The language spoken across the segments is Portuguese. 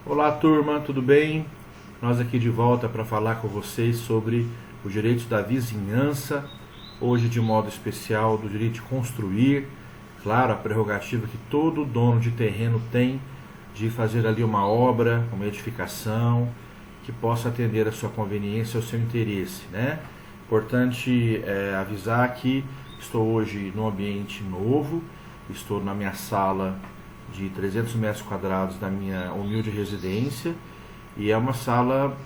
Olá turma, tudo bem? Nós aqui de volta para falar com vocês sobre os direitos da vizinhança, hoje de modo especial do direito de construir, claro, a prerrogativa que todo dono de terreno tem de fazer ali uma obra, uma edificação, que possa atender a sua conveniência, ao seu interesse, né? Importante avisar que estou hoje num ambiente novo, estou na minha sala de 300 metros quadrados da minha humilde residência e é uma sala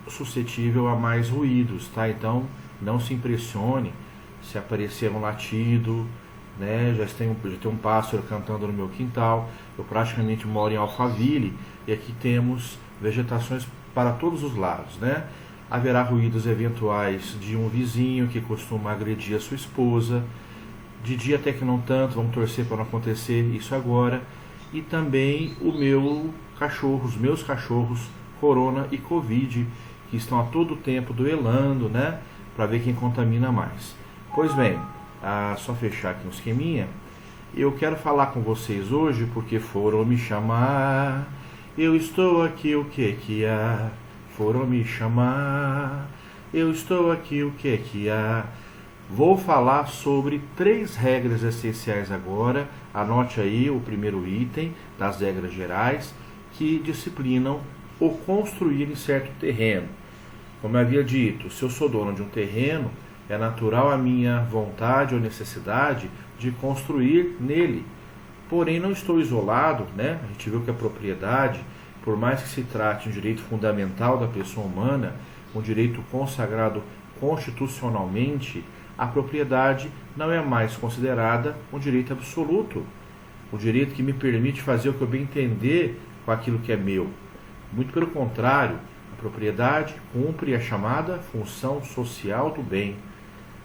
suscetível a mais ruídos, tá? Então não se impressione se aparecer um latido, né? Já tem um pássaro cantando no meu quintal. Eu praticamente moro em Alphaville e aqui temos vegetações para todos os lados, né? Haverá ruídos eventuais de um vizinho que costuma agredir a sua esposa. De dia até que não tanto, vamos torcer para não acontecer isso agora. E também os meus cachorros Corona e Covid, que estão a todo tempo duelando, né? Para ver quem contamina mais. Pois bem, só fechar aqui um esqueminha. Eu quero falar com vocês hoje porque foram me chamar. Eu estou aqui, o que há? Foram me chamar. Eu estou aqui, o que há? Vou falar sobre 3 regras essenciais agora. Anote aí o primeiro item das regras gerais que disciplinam o construir em certo terreno. Como eu havia dito, se eu sou dono de um terreno, é natural a minha vontade ou necessidade de construir nele. Porém, não estou isolado, né? A gente viu que a propriedade, por mais que se trate de um direito fundamental da pessoa humana, um direito consagrado constitucionalmente, a propriedade não é mais considerada um direito absoluto, um direito que me permite fazer o que eu bem entender com aquilo que é meu. Muito pelo contrário, a propriedade cumpre a chamada função social do bem.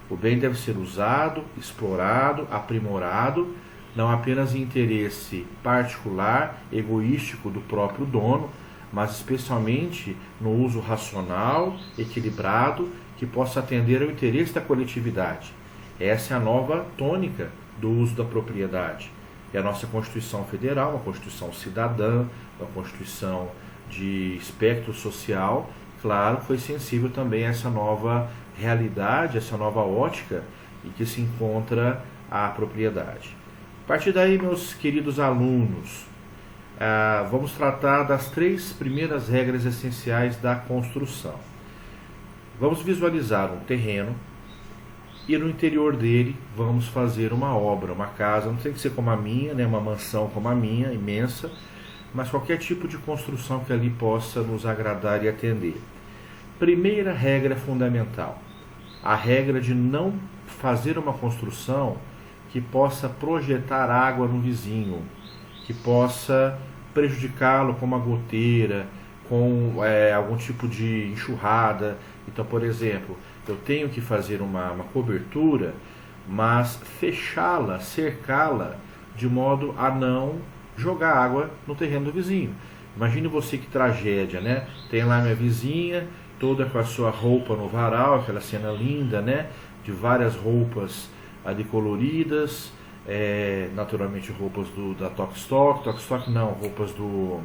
O bem deve ser usado, explorado, aprimorado, não apenas em interesse particular, egoístico do próprio dono, mas especialmente no uso racional, equilibrado, que possa atender ao interesse da coletividade. Essa é a nova tônica do uso da propriedade. É a nossa Constituição Federal, uma Constituição cidadã, uma Constituição de espectro social, claro, foi sensível também a essa nova realidade, essa nova ótica em que se encontra a propriedade. A partir daí, meus queridos alunos, vamos tratar das 3 primeiras regras essenciais da construção. Vamos visualizar um terreno e no interior dele vamos fazer uma obra, uma casa. Não tem que ser como a minha, né? Uma mansão como a minha, imensa, mas qualquer tipo de construção que ali possa nos agradar e atender. Primeira regra fundamental, a regra de não fazer uma construção que possa projetar água no vizinho, que possa prejudicá-lo com uma goteira, com algum tipo de enxurrada. Então, por exemplo, eu tenho que fazer uma cobertura, mas fechá-la, cercá-la, de modo a não jogar água no terreno do vizinho. Imagine você que tragédia, né? Tem lá minha vizinha, toda com a sua roupa no varal, aquela cena linda, né? De várias roupas ali coloridas, naturalmente roupas da Tokstok não, roupas do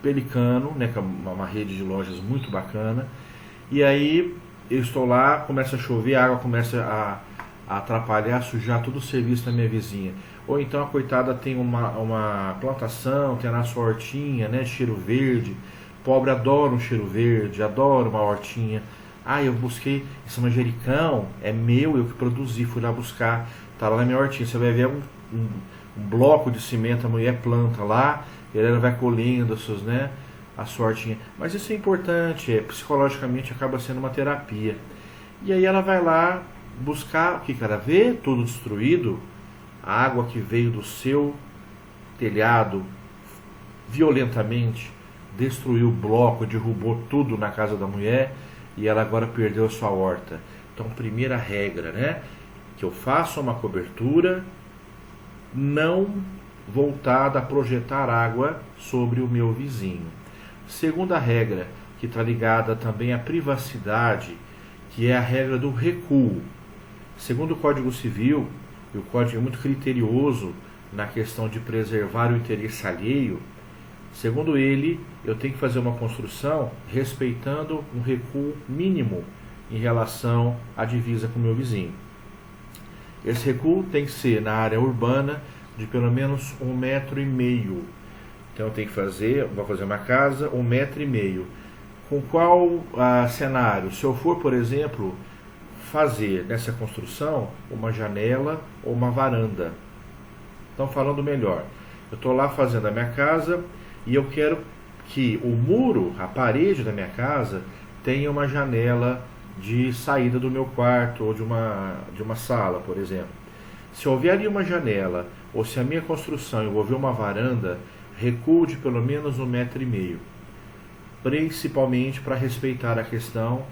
Pelicano, né, que é uma rede de lojas muito bacana. E aí eu estou lá, começa a chover, a água começa a atrapalhar, a sujar todo o serviço da minha vizinha. Ou então a coitada tem uma plantação, tem lá a sua hortinha, né, cheiro verde. Pobre adora um cheiro verde, adora uma hortinha. Eu busquei esse manjericão, é meu, eu que produzi, fui lá buscar, tá lá na minha hortinha. Você vai ver um bloco de cimento, a mulher planta lá, e ela vai colhendo a sua hortinha. Mas isso é importante, psicologicamente acaba sendo uma terapia. E aí ela vai lá buscar, o que ela vê? Tudo destruído, a água que veio do seu telhado violentamente, destruiu o bloco, derrubou tudo na casa da mulher, e ela agora perdeu a sua horta. Então, primeira regra, né? Que eu faço uma cobertura não voltada a projetar água sobre o meu vizinho. Segunda regra, que está ligada também à privacidade, que é a regra do recuo. Segundo o Código Civil, e o Código é muito criterioso na questão de preservar o interesse alheio, Segundo ele, eu tenho que fazer uma construção respeitando um recuo mínimo em relação à divisa com o meu vizinho. Esse recuo tem que ser na área urbana de pelo menos 1,5 m. Então eu tenho que vou fazer uma casa 1,5 m. Com qual cenário? Se eu for, por exemplo, fazer nessa construção uma janela ou uma varanda. Então, falando melhor, eu estou lá fazendo a minha casa e eu quero que o muro, a parede da minha casa, tenha uma janela de saída do meu quarto ou de uma sala, por exemplo. Se houver ali uma janela ou se a minha construção envolver uma varanda, recuo de pelo menos 1,5 m, principalmente para respeitar a questão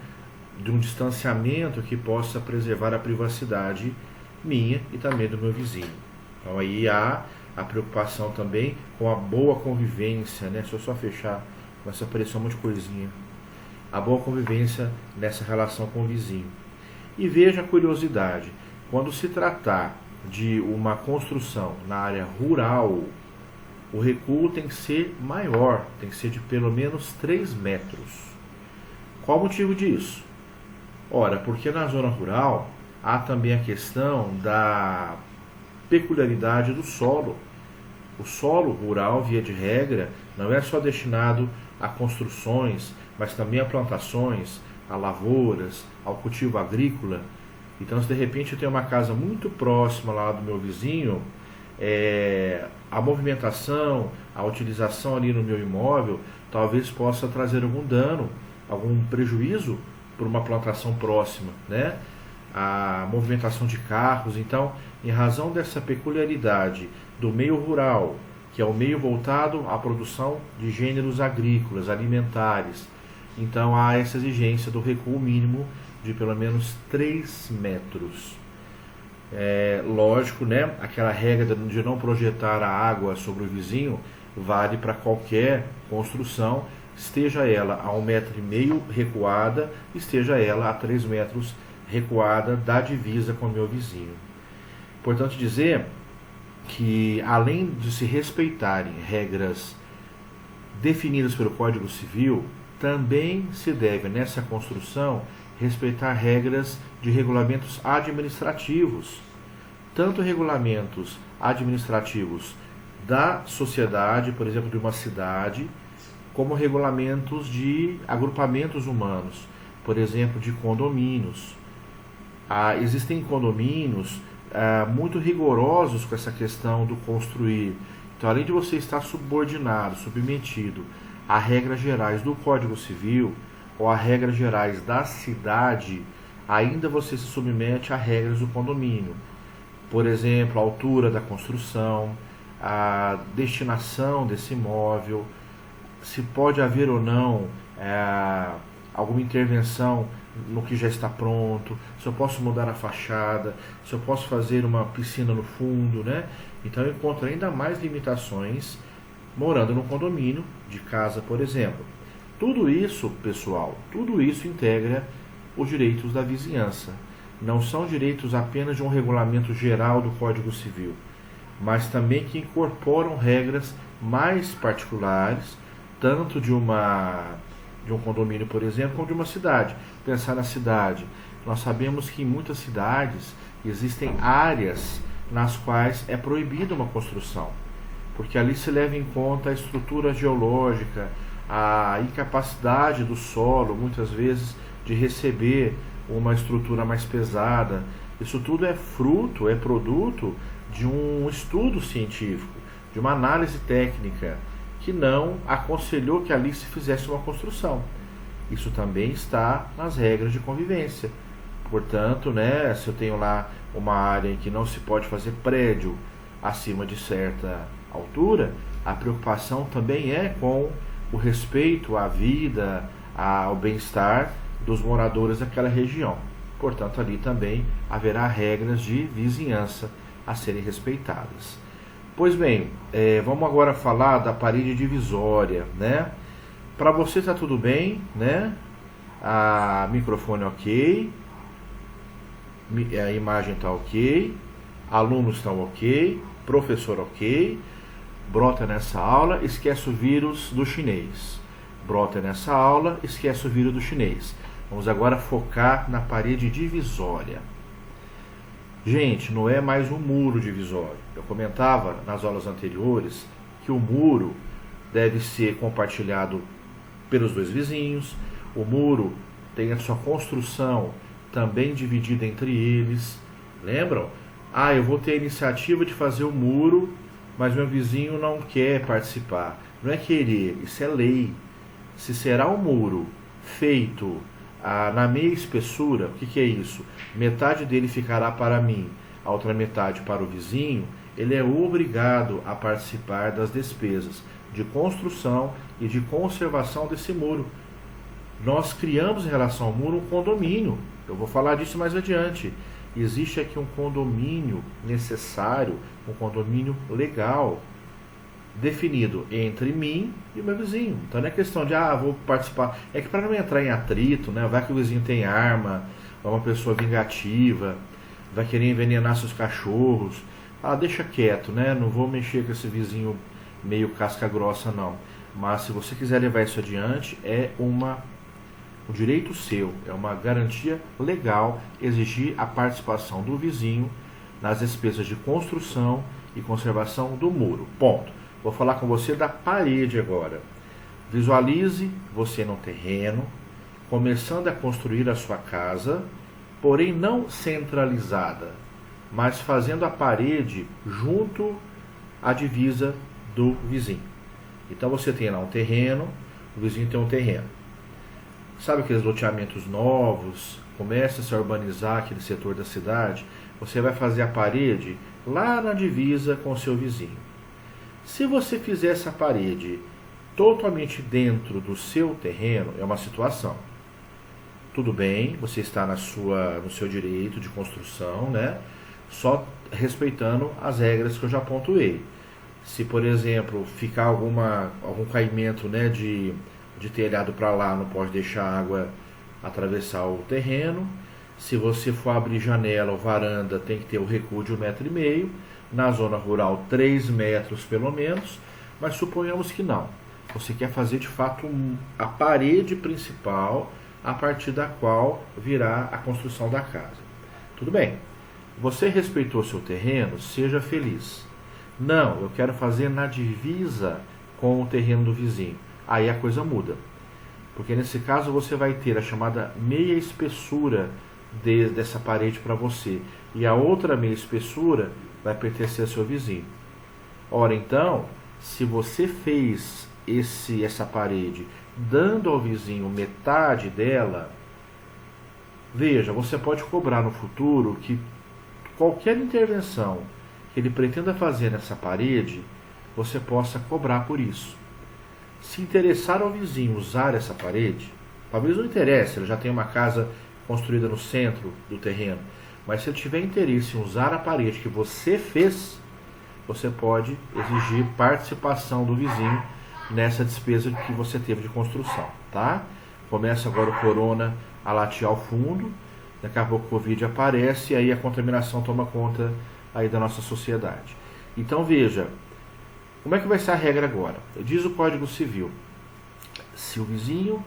de um distanciamento que possa preservar a privacidade minha e também do meu vizinho. Então aí há a preocupação também com a boa convivência, né? Deixa eu só fechar, começa a aparecer um monte de coisinha. A boa convivência nessa relação com o vizinho. E veja a curiosidade, quando se tratar de uma construção na área rural, o recuo tem que ser maior, tem que ser de pelo menos 3 metros. Qual o motivo disso? Ora, porque na zona rural há também a questão da peculiaridade do solo. O solo rural, via de regra, não é só destinado a construções, mas também a plantações, a lavouras, ao cultivo agrícola. Então, se de repente eu tenho uma casa muito próxima lá do meu vizinho, a movimentação, a utilização ali no meu imóvel, talvez possa trazer algum dano, algum prejuízo por uma plantação próxima, né? A movimentação de carros. Então, em razão dessa peculiaridade do meio rural, que é o meio voltado à produção de gêneros agrícolas, alimentares, então há essa exigência do recuo mínimo de pelo menos 3 metros. Lógico, né? Aquela regra de não projetar a água sobre o vizinho vale para qualquer construção, esteja ela a 1,5 m recuada, esteja ela a 3 metros recuada da divisa com o meu vizinho. Portanto, dizer que além de se respeitarem regras definidas pelo Código Civil, também se deve nessa construção respeitar regras de regulamentos administrativos, tanto regulamentos administrativos da sociedade, por exemplo, de uma cidade, como regulamentos de agrupamentos humanos, por exemplo, de condomínios. Existem condomínios muito rigorosos com essa questão do construir. Então, além de você estar subordinado, submetido a regras gerais do Código Civil ou a regras gerais da cidade, ainda você se submete a regras do condomínio. Por exemplo, a altura da construção, a destinação desse imóvel, se pode haver ou não alguma intervenção no que já está pronto, se eu posso mudar a fachada, se eu posso fazer uma piscina no fundo, né? Então eu encontro ainda mais limitações morando no condomínio de casa, por exemplo. Tudo isso, pessoal, tudo isso integra os direitos da vizinhança. Não são direitos apenas de um regulamento geral do Código Civil, mas também que incorporam regras mais particulares, tanto de um condomínio, por exemplo, como de uma cidade. Pensar na cidade. Nós sabemos que em muitas cidades existem áreas nas quais é proibida uma construção, porque ali se leva em conta a estrutura geológica, a incapacidade do solo, muitas vezes, de receber uma estrutura mais pesada. Isso tudo é fruto, é produto de um estudo científico, de uma análise técnica, que não aconselhou que ali se fizesse uma construção. Isso também está nas regras de convivência. Portanto, né, se eu tenho lá uma área em que não se pode fazer prédio acima de certa altura, a preocupação também é com o respeito à vida, ao bem-estar dos moradores daquela região. Portanto, ali também haverá regras de vizinhança a serem respeitadas. Pois bem, vamos agora falar da parede divisória, né? Para você está tudo bem, né? A microfone ok, a imagem está ok, alunos estão ok, professor ok. Brota nessa aula, esquece o vírus do chinês. Brota nessa aula, esquece o vírus do chinês. Vamos agora focar na parede divisória. Gente, não é mais um muro divisório. Eu comentava nas aulas anteriores que o muro deve ser compartilhado pelos dois vizinhos. O muro tem a sua construção também dividida entre eles. Lembram? Eu vou ter a iniciativa de fazer o muro, mas meu vizinho não quer participar. Não é querer, isso é lei. Se será um muro feito na meia espessura, o que é isso? Metade dele ficará para mim, a outra metade para o vizinho. Ele é obrigado a participar das despesas de construção e de conservação desse muro. Nós criamos em relação ao muro um condomínio. Eu vou falar disso mais adiante. Existe aqui um condomínio necessário, um condomínio legal, definido entre mim e o meu vizinho. Então não é questão de, vou participar. É que para não entrar em atrito, né? Vai que o vizinho tem arma, é uma pessoa vingativa, vai querer envenenar seus cachorros. Deixa quieto, né? Não vou mexer com esse vizinho meio casca grossa, não. Mas se você quiser levar isso adiante, é um direito seu, é uma garantia legal exigir a participação do vizinho nas despesas de construção e conservação do muro. Ponto. Vou falar com você da parede agora. Visualize você no terreno, começando a construir a sua casa, porém não centralizada, mas fazendo a parede junto à divisa do vizinho. Então você tem lá um terreno, o vizinho tem um terreno. Sabe aqueles loteamentos novos, começa-se a urbanizar aquele setor da cidade, você vai fazer a parede lá na divisa com o seu vizinho. Se você fizer essa parede totalmente dentro do seu terreno, é uma situação. Tudo bem, você está no seu direito de construção, né? Só respeitando as regras que eu já pontuei. Se, por exemplo, ficar algum caimento, né, de telhado para lá, não pode deixar a água atravessar o terreno. Se você for abrir janela ou varanda, tem que ter o recuo de 1,5 m. Na zona rural, 3 metros pelo menos. Mas suponhamos que não. Você quer fazer de fato a parede principal a partir da qual virá a construção da casa. Tudo bem. Você respeitou seu terreno, seja feliz. Não, eu quero fazer na divisa com o terreno do vizinho. Aí a coisa muda. Porque nesse caso você vai ter a chamada meia espessura dessa parede para você. E a outra meia espessura vai pertencer ao seu vizinho. Ora então, se você fez essa parede dando ao vizinho metade dela, veja, você pode cobrar no futuro que qualquer intervenção que ele pretenda fazer nessa parede, você possa cobrar por isso. Se interessar ao vizinho usar essa parede, talvez não interesse, ele já tem uma casa construída no centro do terreno, mas se ele tiver interesse em usar a parede que você fez, você pode exigir participação do vizinho nessa despesa que você teve de construção, tá? Começa agora o corona a latir ao fundo, daqui a pouco o Covid aparece e aí a contaminação toma conta aí da nossa sociedade. Então veja, como é que vai ser a regra agora? Diz o Código Civil, se o vizinho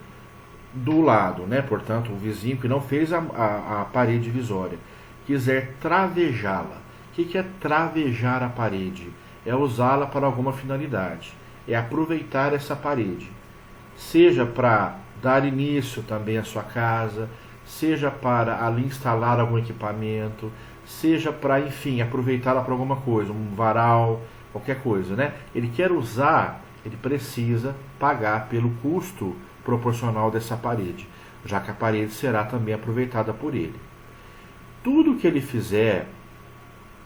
do lado, né, portanto o vizinho que não fez a parede divisória, quiser travejá-la. O que é travejar a parede? É usá-la para alguma finalidade, é aproveitar essa parede, seja para dar início também à sua casa, seja para ali instalar algum equipamento, seja para, enfim, aproveitá-la para alguma coisa, um varal, qualquer coisa, né? Ele quer usar, ele precisa pagar pelo custo proporcional dessa parede, já que a parede será também aproveitada por ele. Tudo que ele fizer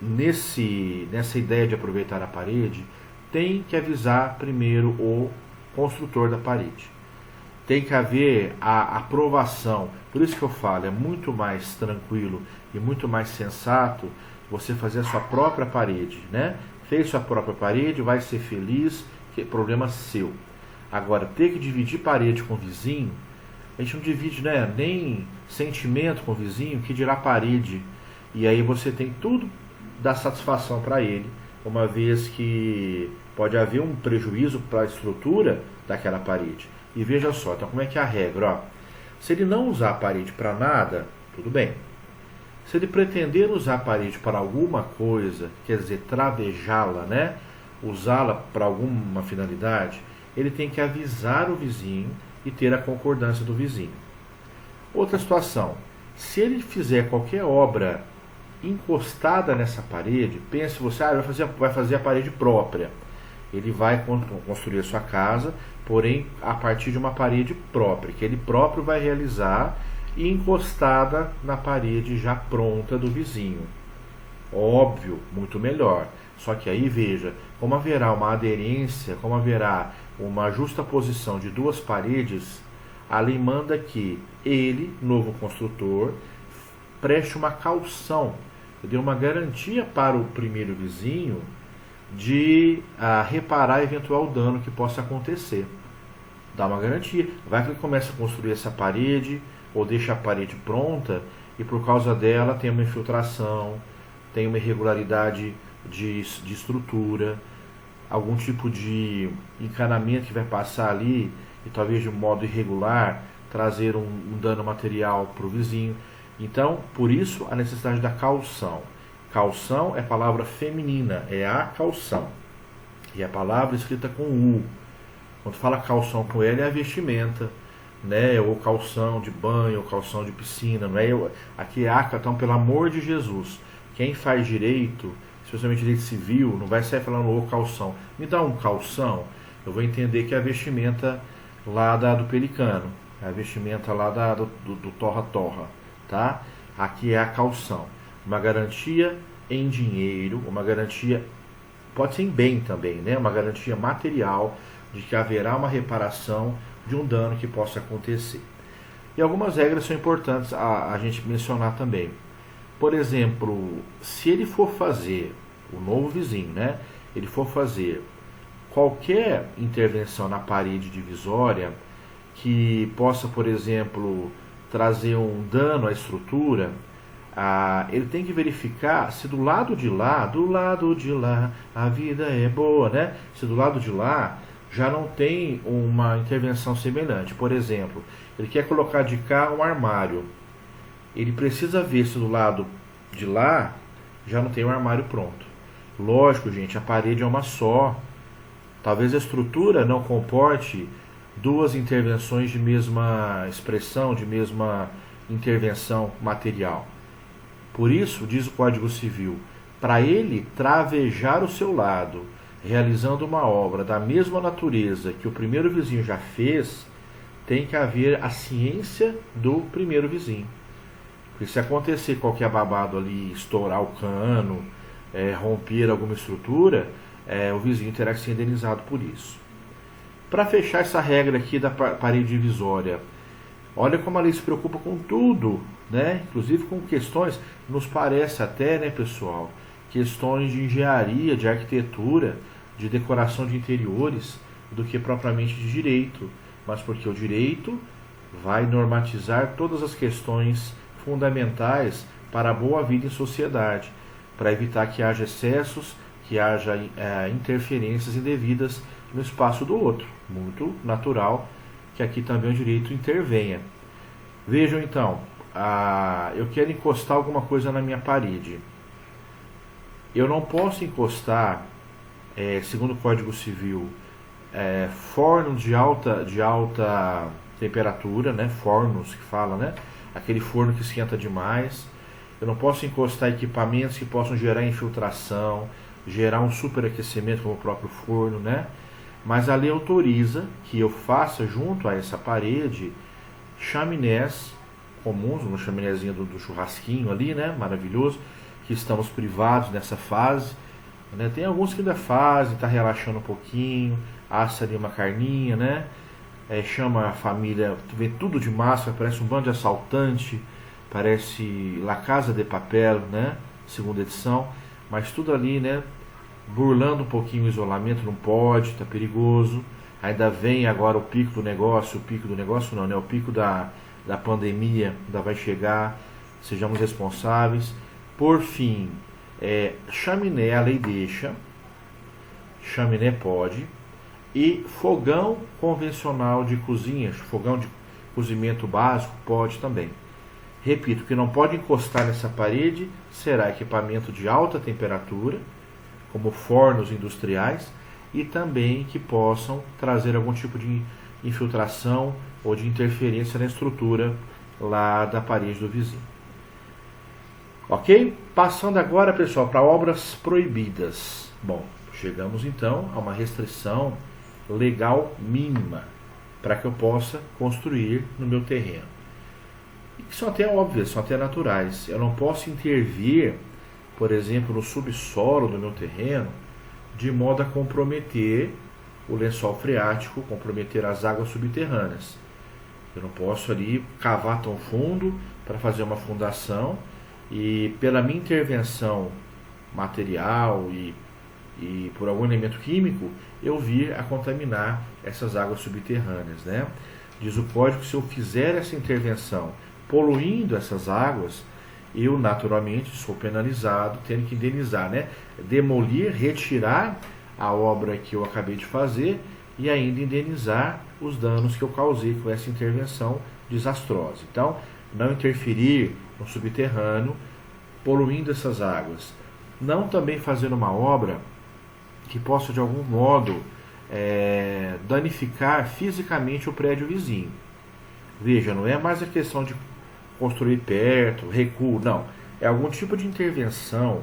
nessa ideia de aproveitar a parede, tem que avisar primeiro o construtor da parede. Tem que haver a aprovação. Por isso que eu falo, é muito mais tranquilo e muito mais sensato você fazer a sua própria parede, né? Fez sua própria parede, vai ser feliz, que é problema seu. Agora, ter que dividir parede com o vizinho, a gente não divide, né, nem sentimento com o vizinho, que dirá parede. E aí você tem tudo da satisfação para ele, uma vez que pode haver um prejuízo para a estrutura daquela parede. E veja só, então como é que é a regra? Ó, se ele não usar a parede para nada, tudo bem. Se ele pretender usar a parede para alguma coisa, quer dizer, travejá-la, né? Usá-la para alguma finalidade, ele tem que avisar o vizinho e ter a concordância do vizinho. Outra situação, se ele fizer qualquer obra encostada nessa parede, pense você, vai fazer a parede própria. Ele vai construir a sua casa, porém a partir de uma parede própria, que ele próprio vai realizar e encostada na parede já pronta do vizinho. Óbvio, muito melhor. Só que aí veja, como haverá uma aderência, como haverá uma justa posição de duas paredes, a lei manda que ele, novo construtor, preste uma caução, dê uma garantia para o primeiro vizinho de reparar eventual dano que possa acontecer. Dá uma garantia. Vai que ele começa a construir essa parede, ou deixa a parede pronta, e por causa dela tem uma infiltração, tem uma irregularidade de estrutura, algum tipo de encanamento que vai passar ali, e talvez de um modo irregular, trazer um dano material para o vizinho. Então, por isso, a necessidade da caução. Caução é palavra feminina, é a caução. E a palavra escrita com U. Quando fala calção com L, é a vestimenta, né? Ou calção de banho, ou calção de piscina. Não é? Aqui é aca, então, pelo amor de Jesus. Quem faz direito, especialmente direito civil, não vai sair falando o calção. Me dá um calção, eu vou entender que é a vestimenta lá do pelicano. É a vestimenta lá do torra-torra. Tá? Aqui é a caução. Uma garantia em dinheiro, uma garantia, pode ser em bem também, né? Uma garantia material de que haverá uma reparação de um dano que possa acontecer. E algumas regras são importantes a gente mencionar também. Por exemplo, se ele for fazer, o novo vizinho, né? Ele for fazer qualquer intervenção na parede divisória que possa, por exemplo, trazer um dano à estrutura, ele tem que verificar se do lado de lá, a vida é boa, né? Se do lado de lá já não tem uma intervenção semelhante. Por exemplo, ele quer colocar de cá um armário. Ele precisa ver se do lado de lá já não tem um armário pronto. Lógico, gente, a parede é uma só. Talvez a estrutura não comporte duas intervenções de mesma expressão, de mesma intervenção material. Por isso, diz o Código Civil, para ele travejar o seu lado, realizando uma obra da mesma natureza que o primeiro vizinho já fez, tem que haver a ciência do primeiro vizinho. Porque se acontecer qualquer babado ali, estourar o cano, romper alguma estrutura, o vizinho terá que ser indenizado por isso. Para fechar essa regra aqui da parede divisória, olha como a lei se preocupa com tudo, né? Inclusive com questões, nos parece até, né, pessoal, questões de engenharia, de arquitetura, de decoração de interiores, do que propriamente de direito. Mas porque o direito vai normatizar todas as questões fundamentais para a boa vida em sociedade, para evitar que haja excessos, que haja interferências indevidas no espaço do outro. Muito natural que aqui também o direito intervenha. Vejam então, eu quero encostar alguma coisa na minha parede. Eu não posso encostar, segundo o Código Civil, fornos de alta temperatura, né? Fornos que fala, né? Aquele forno que esquenta demais. Eu não posso encostar equipamentos que possam gerar infiltração, gerar um superaquecimento como o próprio forno, né? Mas a lei autoriza que eu faça junto a essa parede chaminés comuns, uma chaminézinha do churrasquinho ali, né? Maravilhoso, que estamos privados nessa fase, né? Tem alguns que ainda fazem, está relaxando um pouquinho, assa ali uma carninha, né? Chama a família, vê tudo de máscara, parece um bando de assaltante, parece La Casa de Papel, né? Segunda edição, mas tudo ali, né? Burlando um pouquinho o isolamento, não pode, está perigoso. Ainda vem agora o pico do negócio não, né? O pico da pandemia ainda vai chegar, sejamos responsáveis. Por fim, chaminé a lei deixa, chaminé pode, e fogão convencional de cozinha, fogão de cozimento básico pode também. Repito, que não pode encostar nessa parede será equipamento de alta temperatura, como fornos industriais, e também que possam trazer algum tipo de infiltração ou de interferência na estrutura lá da parede do vizinho. Ok? Passando agora, pessoal, para obras proibidas. Bom, chegamos então a uma restrição legal mínima para que eu possa construir no meu terreno. E que são até óbvias, são até naturais. Eu não posso intervir, por exemplo, no subsolo do meu terreno, de modo a comprometer o lençol freático, comprometer as águas subterrâneas. Eu não posso ali cavar tão fundo para fazer uma fundação e pela minha intervenção material e por algum elemento químico, eu vir a contaminar essas águas subterrâneas, né? Diz o código que se eu fizer essa intervenção poluindo essas águas, eu naturalmente sou penalizado, tendo que indenizar, né? Demolir, retirar a obra que eu acabei de fazer e ainda indenizar os danos que eu causei com essa intervenção desastrosa. Então, não interferir no subterrâneo, poluindo essas águas. Não também fazer uma obra que possa de algum modo danificar fisicamente o prédio vizinho. Veja, não é mais a questão de construir perto, recuo, não. É algum tipo de intervenção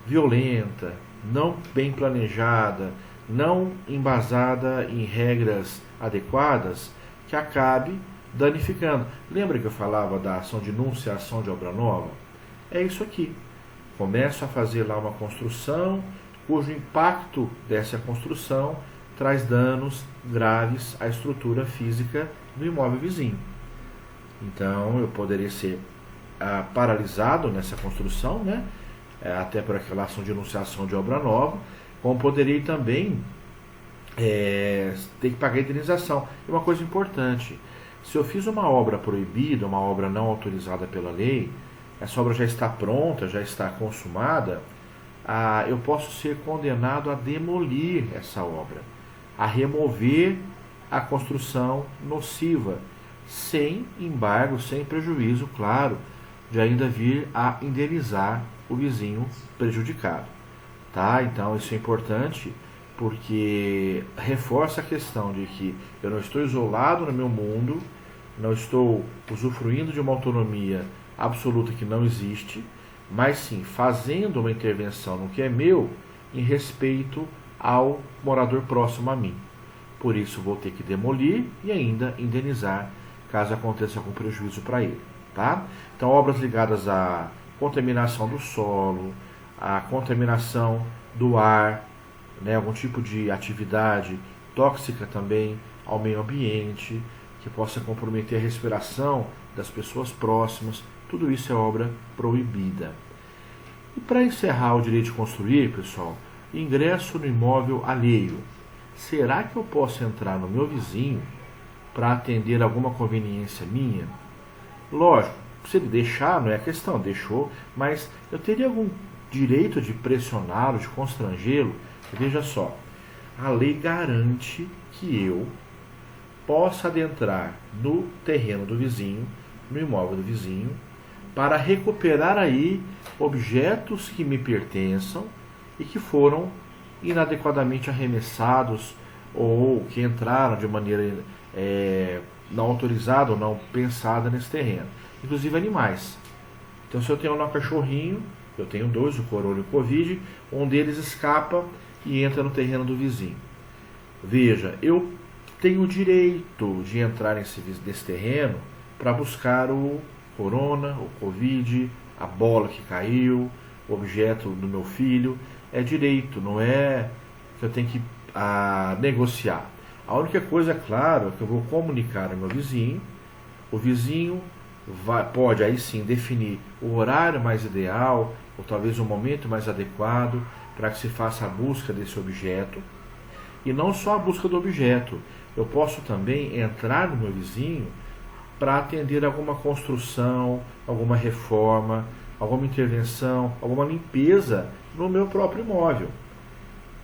violenta, não bem planejada, não embasada em regras adequadas, que acabe danificando. Lembra que eu falava da ação de enunciação de obra nova? É isso aqui. Começo a fazer lá uma construção, cujo impacto dessa construção traz danos graves à estrutura física do imóvel vizinho. Então, eu poderia ser paralisado nessa construção, né? Até por aquela ação de enunciação de obra nova, como poderia também ter que pagar indenização. E uma coisa importante, se eu fiz uma obra proibida, uma obra não autorizada pela lei, essa obra já está pronta, já está consumada, eu posso ser condenado a demolir essa obra, a remover a construção nociva, sem embargo, sem prejuízo, claro, de ainda vir a indenizar o vizinho prejudicado. Tá? Então isso é importante porque reforça a questão de que eu não estou isolado no meu mundo, não estou usufruindo de uma autonomia absoluta que não existe, mas sim fazendo uma intervenção no que é meu em respeito ao morador próximo a mim. Por isso vou ter que demolir e ainda indenizar caso aconteça algum prejuízo para ele. Tá? Então obras ligadas à contaminação do solo, à contaminação do ar, né, algum tipo de atividade tóxica também ao meio ambiente, que possa comprometer a respiração das pessoas próximas, tudo isso é obra proibida. E para encerrar o direito de construir, pessoal, ingresso no imóvel alheio. Será que eu posso entrar no meu vizinho para atender alguma conveniência minha? Lógico, se ele deixar, não é a questão, deixou, mas eu teria algum direito de pressioná-lo, de constrangê-lo? Veja só, a lei garante que eu possa adentrar no terreno do vizinho, no imóvel do vizinho, para recuperar aí objetos que me pertençam e que foram inadequadamente arremessados ou que entraram de maneira não autorizada ou não pensada nesse terreno, inclusive animais. Então, se eu tenho um cachorrinho, eu tenho dois, o Corona e o Covid, um deles escapa e entra no terreno do vizinho. Veja, eu tenho o direito de entrar nesse terreno para buscar o Corona, o Covid, a bola que caiu, o objeto do meu filho. É direito, não é que eu tenho que negociar. A única coisa, é claro, é que eu vou comunicar ao meu vizinho. O vizinho pode aí sim definir o horário mais ideal, ou talvez o momento mais adequado para que se faça a busca desse objeto. E não só a busca do objeto, eu posso também entrar no meu vizinho para atender alguma construção, alguma reforma, alguma intervenção, alguma limpeza no meu próprio imóvel.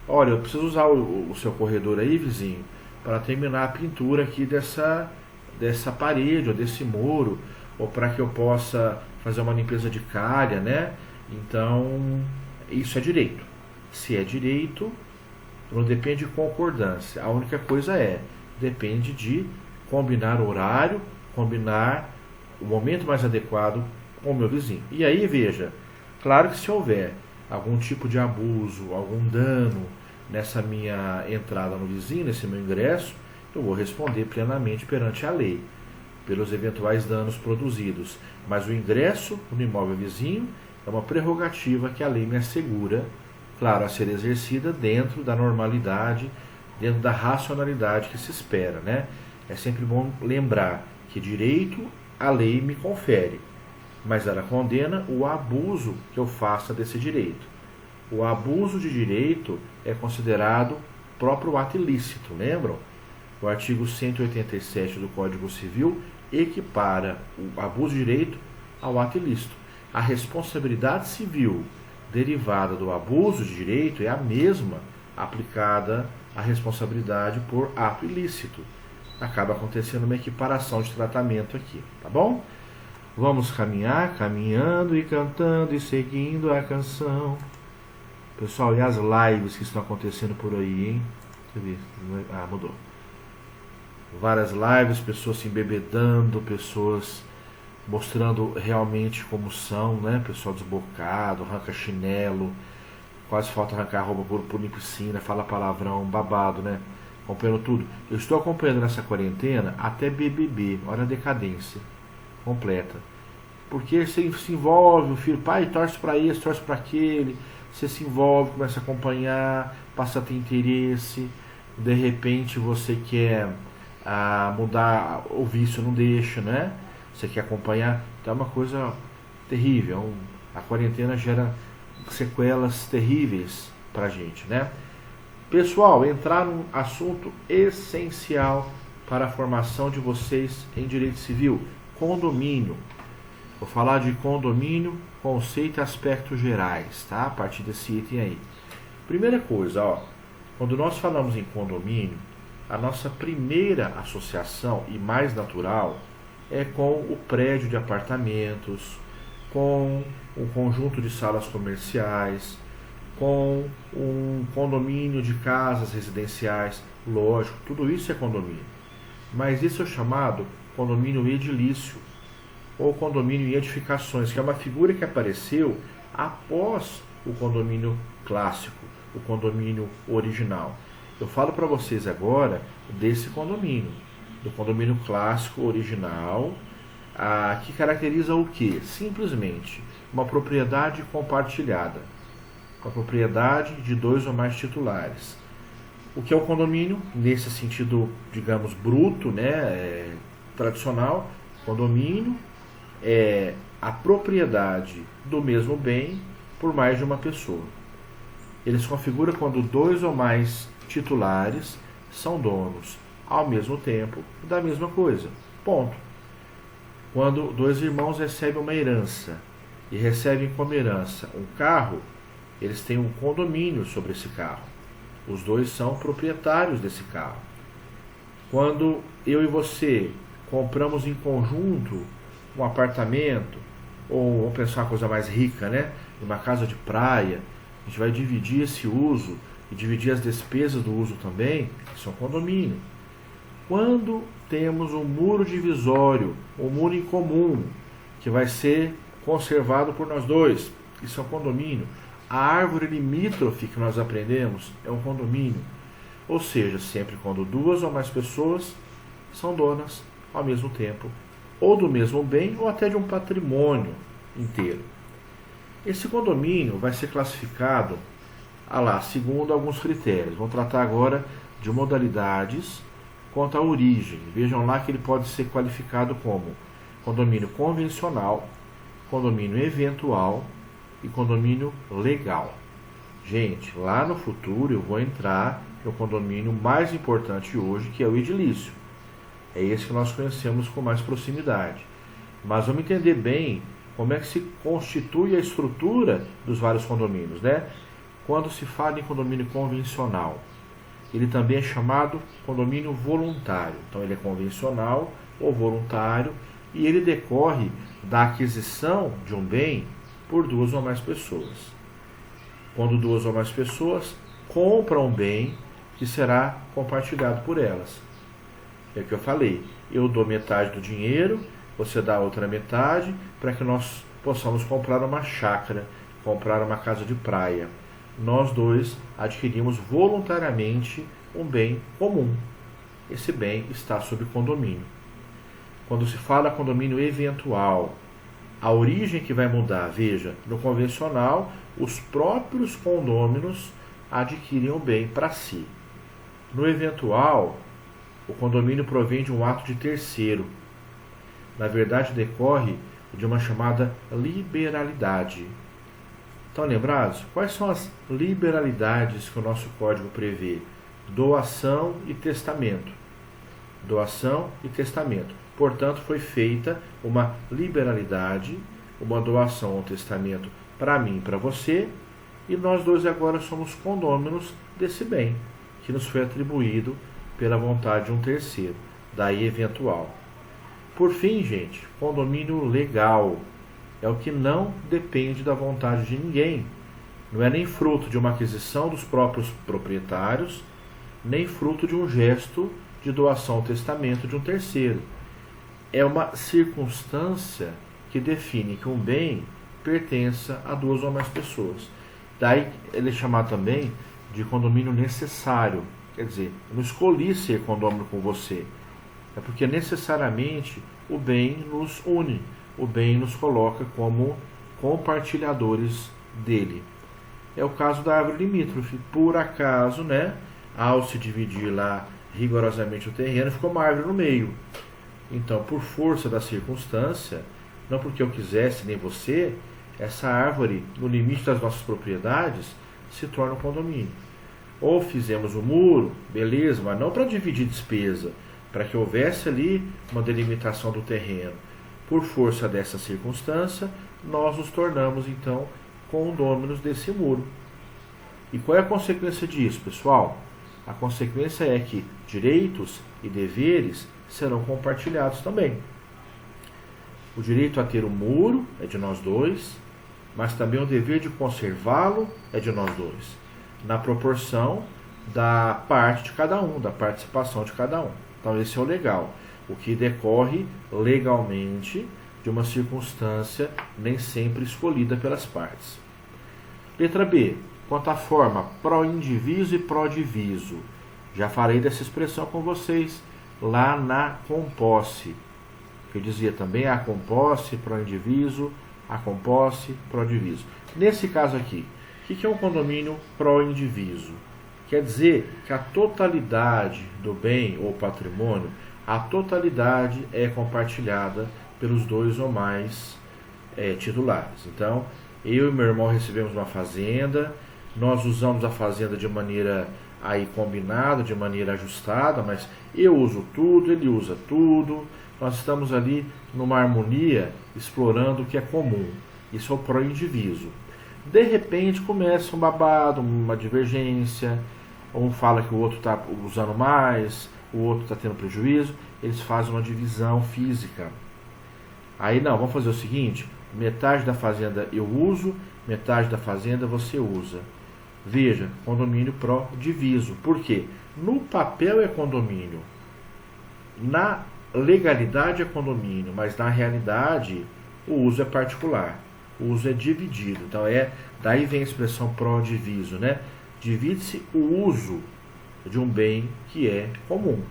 olha, eu preciso usar o seu corredor aí, vizinho, para terminar a pintura aqui dessa parede ou desse muro, ou para que eu possa fazer uma limpeza de calha, né? Então, isso é direito. Se é direito, não depende de concordância. A única coisa depende de combinar o horário, combinar o momento mais adequado com o meu vizinho. E aí, veja, claro que se houver algum tipo de abuso, algum dano nessa minha entrada no vizinho, nesse meu ingresso, eu vou responder plenamente perante a lei, pelos eventuais danos produzidos. Mas o ingresso no imóvel vizinho é uma prerrogativa que a lei me assegura, claro, a ser exercida dentro da normalidade, dentro da racionalidade que se espera, né? É sempre bom lembrar que direito a lei me confere, mas ela condena o abuso que eu faça desse direito. O abuso de direito é considerado próprio ato ilícito, lembram? O artigo 187 do Código Civil equipara o abuso de direito ao ato ilícito. A responsabilidade civil derivada do abuso de direito é a mesma aplicada à responsabilidade por ato ilícito. Acaba acontecendo uma equiparação de tratamento aqui, tá bom? Vamos caminhar, caminhando e cantando e seguindo a canção. Pessoal, e as lives que estão acontecendo por aí, hein? Deixa eu ver. Ah, mudou. Várias lives, pessoas se embebedando, pessoas mostrando realmente como são, né? Pessoal desbocado, arranca chinelo, quase falta arrancar a roupa por em piscina, fala palavrão, babado, né? Acompanhando tudo. Eu estou acompanhando nessa quarentena até BBB, olha a decadência completa. Porque você se envolve, o filho, pai, torce para esse, torce para aquele, você se envolve, começa a acompanhar, passa a ter interesse, de repente você quer mudar o vício, não deixa, né? Você quer acompanhar, então é uma coisa terrível. A quarentena gera sequelas terríveis pra gente, né? Pessoal, entrar num assunto essencial para a formação de vocês em direito civil, condomínio. Vou falar de condomínio, conceito e aspectos gerais, tá? A partir desse item aí. Primeira coisa, ó, quando nós falamos em condomínio, a nossa primeira associação e mais natural é com o prédio de apartamentos, com um conjunto de salas comerciais, com um condomínio de casas residenciais. Lógico, tudo isso é condomínio. Mas isso é chamado condomínio edilício ou condomínio em edificações, que é uma figura que apareceu após o condomínio clássico, o condomínio original. Eu falo para vocês agora desse condomínio, do condomínio clássico original, que caracteriza o quê? Simplesmente uma propriedade compartilhada, uma propriedade de 2 ou mais titulares. O que é o condomínio? Nesse sentido, digamos, bruto, né, tradicional, condomínio é a propriedade do mesmo bem por mais de uma pessoa. Ele se configura quando 2 ou mais titulares são donos ao mesmo tempo da mesma coisa. Ponto. Quando 2 irmãos recebem uma herança e recebem como herança um carro, eles têm um condomínio sobre esse carro. Os 2 são proprietários desse carro. Quando eu e você compramos em conjunto um apartamento, ou vamos pensar uma coisa mais rica, né? Uma casa de praia, a gente vai dividir esse uso e dividir as despesas do uso também, isso é um condomínio. Quando temos um muro divisório, um muro em comum, que vai ser conservado por nós 2, isso é um condomínio. A árvore limítrofe que nós aprendemos é um condomínio. Ou seja, sempre quando 2 ou mais pessoas são donas ao mesmo tempo, ou do mesmo bem, ou até de um patrimônio inteiro. Esse condomínio vai ser classificado segundo alguns critérios. Vamos tratar agora de modalidades quanto à origem. Vejam lá que ele pode ser qualificado como condomínio convencional, condomínio eventual e condomínio legal. Gente, lá no futuro eu vou entrar no condomínio mais importante hoje, que é o edilício. É esse que nós conhecemos com mais proximidade. Mas vamos entender bem como é que se constitui a estrutura dos vários condomínios, né? quando se fala em condomínio convencional, ele também é chamado condomínio voluntário. Então ele é convencional ou voluntário e ele decorre da aquisição de um bem por duas ou mais pessoas. Quando duas ou mais pessoas compram um bem que será compartilhado por elas. É o que eu falei, eu dou metade do dinheiro, você dá a outra metade, para que nós possamos comprar uma chácara, comprar uma casa de praia. Nós dois adquirimos voluntariamente um bem comum. Esse bem está sob condomínio. Quando se fala condomínio eventual, a origem que vai mudar, veja, no convencional, os próprios condôminos adquirem o bem para si. No eventual, o condomínio provém de um ato de terceiro. Na verdade, decorre de uma chamada liberalidade. Estão lembrados? Quais são as liberalidades que o nosso código prevê? Doação e testamento. Doação e testamento. Portanto, foi feita uma liberalidade, uma doação ou testamento para mim e para você, e nós dois agora somos condôminos desse bem, que nos foi atribuído pela vontade de um terceiro, daí eventual. Por fim, gente, condomínio legal é o que não depende da vontade de ninguém, não é nem fruto de uma aquisição dos próprios proprietários, nem fruto de um gesto de doação ou testamento de um terceiro. É uma circunstância que define que um bem pertença a duas ou mais pessoas. Daí ele é chamado também de condomínio necessário. Quer dizer, eu não escolhi ser condômino com você. É porque necessariamente o bem nos une. O bem nos coloca como compartilhadores dele. É o caso da árvore limítrofe. Por acaso, ao se dividir lá rigorosamente o terreno, ficou uma árvore no meio. Então, por força da circunstância, não porque eu quisesse nem você, essa árvore, no limite das nossas propriedades, se torna um condomínio. Ou fizemos o muro, beleza, mas não para dividir despesa, para que houvesse ali uma delimitação do terreno. Por força dessa circunstância, nós nos tornamos, então, condôminos desse muro. E qual é a consequência disso, pessoal? A consequência é que direitos e deveres serão compartilhados também. O direito a ter o muro é de nós dois, mas também o dever de conservá-lo é de nós dois, na proporção da parte de cada um, da participação de cada um. Então esse é o legal, o que decorre legalmente de uma circunstância nem sempre escolhida pelas partes. Letra B. Quanto à forma pró-indiviso e pró-diviso. Já falei dessa expressão com vocês lá na composse. Que eu dizia também a composse, pró-indiviso, a composse, pró-diviso. Nesse caso aqui, o que é um condomínio pró-indiviso? Quer dizer que a totalidade do bem ou patrimônio, a totalidade é compartilhada pelos dois ou mais titulares. Então, eu e meu irmão recebemos uma fazenda, nós usamos a fazenda de maneira aí combinada, de maneira ajustada, mas eu uso tudo, ele usa tudo, nós estamos ali numa harmonia, explorando o que é comum. Isso é o pró-indiviso. De repente começa um babado, uma divergência, um fala que o outro está usando mais, o outro está tendo prejuízo, eles fazem uma divisão física. Aí não, vamos fazer o seguinte, metade da fazenda eu uso, metade da fazenda você usa. Veja, condomínio pró-diviso. Por quê? No papel é condomínio, na legalidade é condomínio, mas na realidade o uso é particular, o uso é dividido. Então daí vem a expressão pró-diviso, Divide-se o uso de um bem que é comum,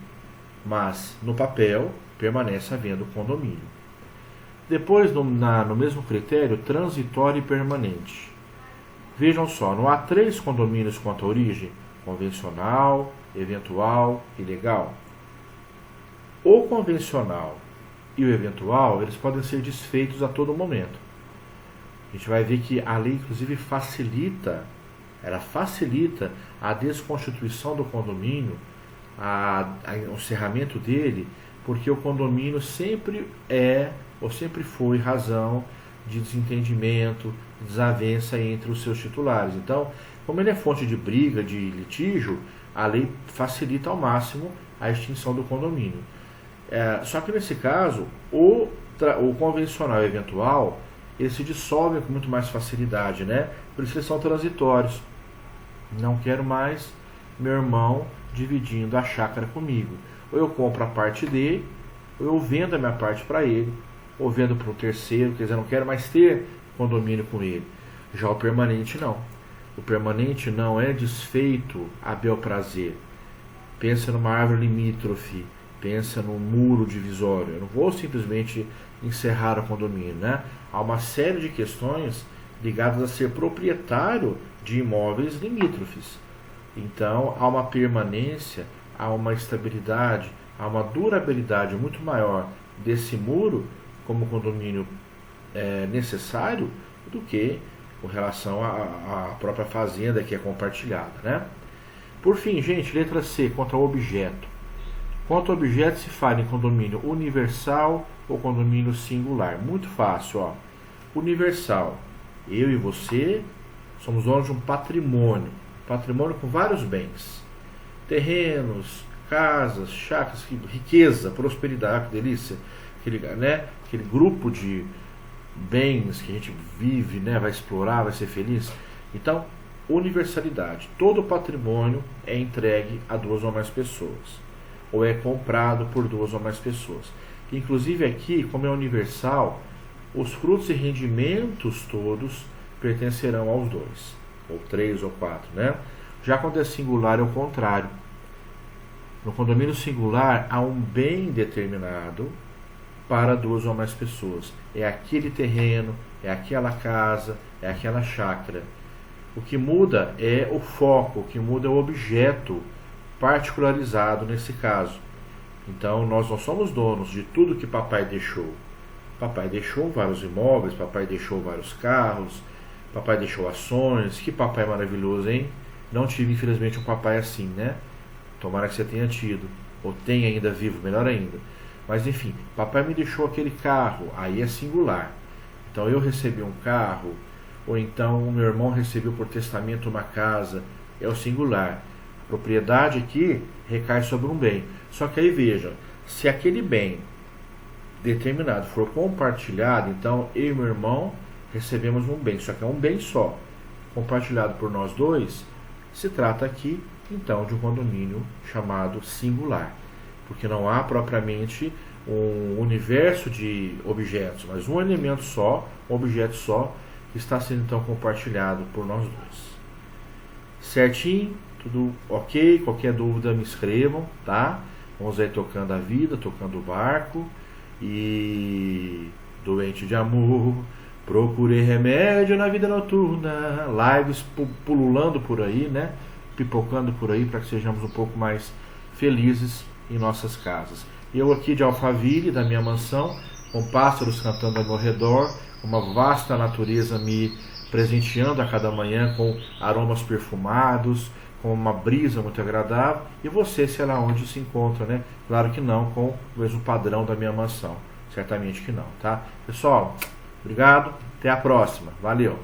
mas no papel permanece havendo condomínio. Depois, no mesmo critério, transitório e permanente. Vejam só, não há três condomínios quanto à origem: convencional, eventual e legal. O convencional e o eventual, eles podem ser desfeitos a todo momento. A gente vai ver que a lei, inclusive, facilita a desconstituição do condomínio, o encerramento dele, porque o condomínio sempre é ou sempre foi razão de desentendimento, desavença entre os seus titulares. Então, Como ele é fonte de briga, de litígio, a lei facilita ao máximo a extinção do condomínio. Só que nesse caso, o convencional eventual, eles se dissolvem com muito mais facilidade, né? Por isso eles são transitórios. Não quero mais meu irmão dividindo a chácara comigo. Ou eu compro a parte dele, ou eu vendo a minha parte para ele, ou vendo para um terceiro, quer dizer, eu não quero mais ter condomínio com ele. Já o permanente não. O permanente não é desfeito a bel prazer. Pensa numa árvore limítrofe, pensa num muro divisório. Eu não vou simplesmente encerrar o condomínio, né? Há uma série de questões ligadas a ser proprietário de imóveis limítrofes. Então, há uma permanência, há uma estabilidade, há uma durabilidade muito maior desse muro como condomínio necessário do que com relação à própria fazenda que é compartilhada, né? Por fim, gente, letra C, quanto ao objeto. Quanto ao objeto se fala em condomínio universal ou condomínio singular. Muito fácil, ó. Universal. Eu e você somos donos de um patrimônio. Patrimônio com vários bens. Terrenos, casas, chácaras, riqueza, prosperidade, que delícia. Aquele grupo de bens que a gente vive, né? Vai explorar, vai ser feliz. Então, universalidade. Todo patrimônio é entregue a 2 ou mais pessoas. Ou é comprado por 2 ou mais pessoas. Inclusive aqui, como é universal, os frutos e rendimentos todos pertencerão aos 2, ou 3 ou 4, né? Já quando é singular é o contrário. No condomínio singular há um bem determinado para 2 ou mais pessoas. É aquele terreno, é aquela casa, é aquela chácara. O que muda é o foco, o que muda é o objeto particularizado nesse caso. Então nós não somos donos de tudo que papai deixou. Papai deixou vários imóveis, papai deixou vários carros, papai deixou ações. Que papai maravilhoso, hein? Não tive infelizmente um papai assim, né? Tomara que você tenha tido, ou tenha ainda vivo, melhor ainda. Mas enfim, papai me deixou aquele carro, aí é singular. Então eu recebi um carro, ou então o meu irmão recebeu por testamento uma casa, é o singular. A propriedade aqui recai sobre um bem. Só que aí veja, se aquele bem determinado for compartilhado, então eu e meu irmão recebemos um bem, só que é um bem só, compartilhado por nós 2, se trata aqui então de um condomínio chamado singular, porque não há propriamente um universo de objetos, mas um elemento só, um objeto só, que está sendo então compartilhado por nós 2. Certinho? Tudo ok? Qualquer dúvida me escrevam, tá? Vamos aí tocando a vida, tocando o barco. E doente de amor, procurei remédio na vida noturna. Lives pululando por aí, né? Pipocando por aí para que sejamos um pouco mais felizes em nossas casas. Eu aqui de Alphaville, da minha mansão, com pássaros cantando ao meu redor, uma vasta natureza me presenteando a cada manhã com aromas perfumados, com uma brisa muito agradável. E você, sei lá onde se encontra, né? Claro que não com o mesmo padrão da minha mansão. Certamente que não, tá? Pessoal, obrigado. Até a próxima. Valeu.